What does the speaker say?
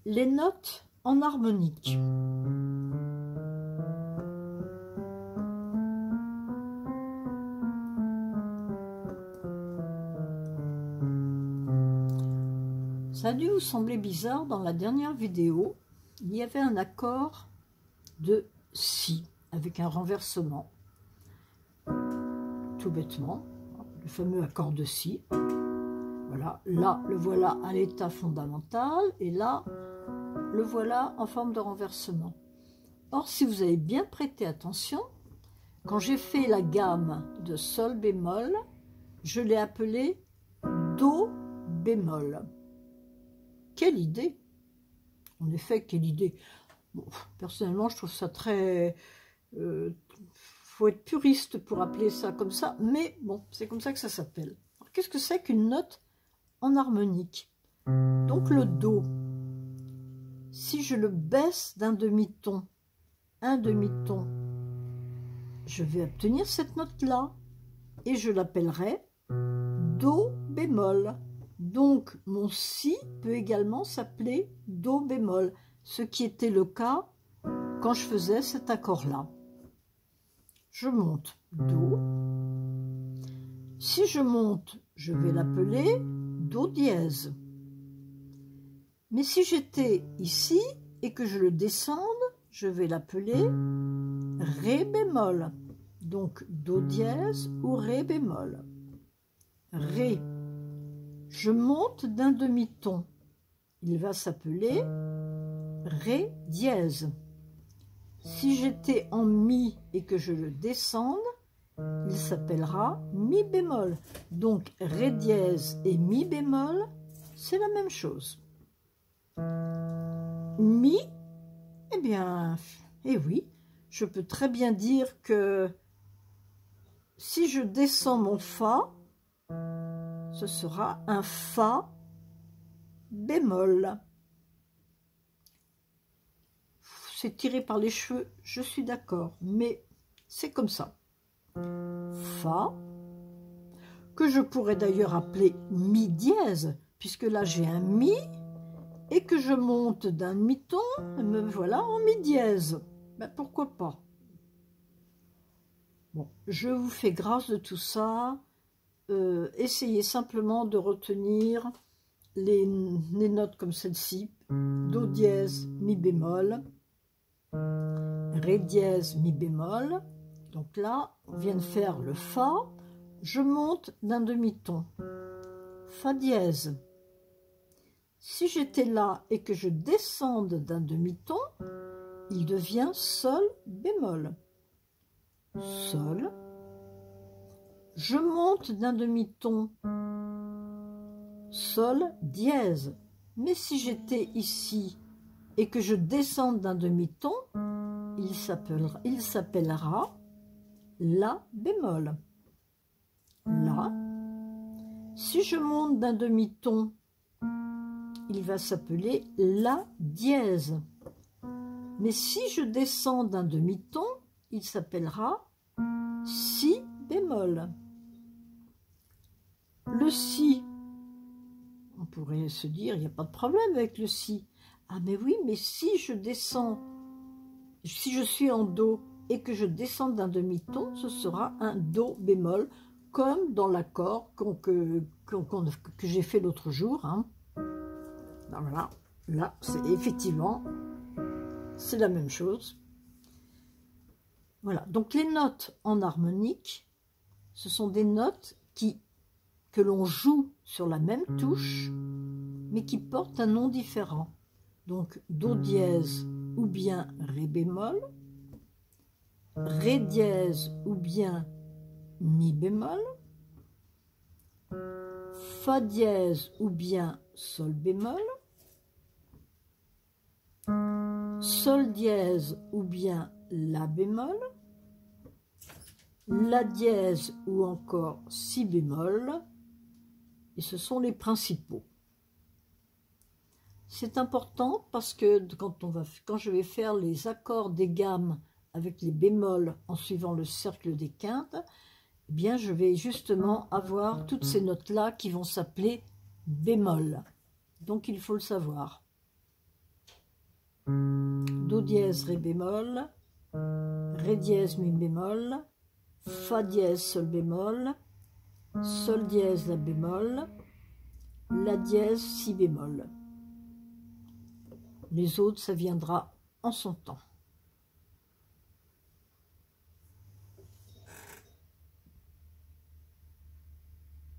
Les notes en harmonique. Ça a dû vous sembler bizarre, dans la dernière vidéo, il y avait un accord de Si avec un renversement. Tout bêtement, le fameux accord de Si. Voilà, là, le voilà à l'état fondamental et là, le voilà en forme de renversement. Or, si vous avez bien prêté attention, quand j'ai fait la gamme de Sol bémol, je l'ai appelé Do bémol. Quelle idée! En effet, quelle idée! Bon, personnellement, je trouve ça très... faut être puriste pour appeler ça comme ça, mais bon, c'est comme ça que ça s'appelle. Qu'est-ce que c'est qu'une note en harmonique? Donc le Do, si je le baisse d'un demi-ton, un demi-ton, je vais obtenir cette note-là et je l'appellerai Do bémol. Donc mon Si peut également s'appeler Do bémol, ce qui était le cas quand je faisais cet accord-là. Je monte Do. Si je monte, je vais l'appeler Do dièse. Mais si j'étais ici et que je le descende, je vais l'appeler Ré bémol. Donc Do dièse ou Ré bémol. Ré. Je monte d'un demi-ton. Il va s'appeler Ré dièse. Si j'étais en Mi et que je le descende, il s'appellera Mi bémol. Donc Ré dièse et Mi bémol, c'est la même chose. Mi, eh bien, eh oui, je peux très bien dire que si je descends mon Fa, ce sera un Fa bémol. C'est tiré par les cheveux, je suis d'accord, mais c'est comme ça. Fa, que je pourrais d'ailleurs appeler Mi dièse, puisque là j'ai un Mi, et que je monte d'un demi-ton, me voilà en Mi dièse. Ben, pourquoi pas? Bon, je vous fais grâce de tout ça. Essayez simplement de retenir les notes comme celle-ci. Do dièse, Mi bémol, Ré dièse, Mi bémol. Donc là, on vient de faire le Fa. Je monte d'un demi-ton. Fa dièse. Si j'étais là et que je descende d'un demi-ton, il devient Sol bémol. Sol. Je monte d'un demi-ton. Sol dièse. Mais si j'étais ici et que je descends d'un demi-ton, il s'appellera La bémol. La. Si je monte d'un demi-ton, il va s'appeler La dièse. Mais si je descends d'un demi-ton, il s'appellera Si bémol. Le Si, on pourrait se dire, il n'y a pas de problème avec le Si. Ah mais oui, mais si je descends, si je suis en Do et que je descends d'un demi-ton, ce sera un Do bémol, comme dans l'accord que j'ai fait l'autre jour. Hein. Voilà, là, c'est effectivement, c'est la même chose. Voilà, donc les notes en harmonique, ce sont des notes que l'on joue sur la même touche, mais qui portent un nom différent. Donc Do dièse ou bien Ré bémol, Ré dièse ou bien Mi bémol, Fa dièse ou bien Sol bémol, Sol dièse ou bien La bémol, La dièse ou encore Si bémol, et ce sont les principaux. C'est important parce que quand je vais faire les accords des gammes avec les bémols en suivant le cercle des quintes, eh bien je vais justement avoir toutes ces notes-là qui vont s'appeler bémol. Donc il faut le savoir. Do dièse, ré bémol, ré dièse, mi bémol, fa dièse, sol bémol, sol dièse, la bémol, la dièse, si bémol. Les autres, ça viendra en son temps.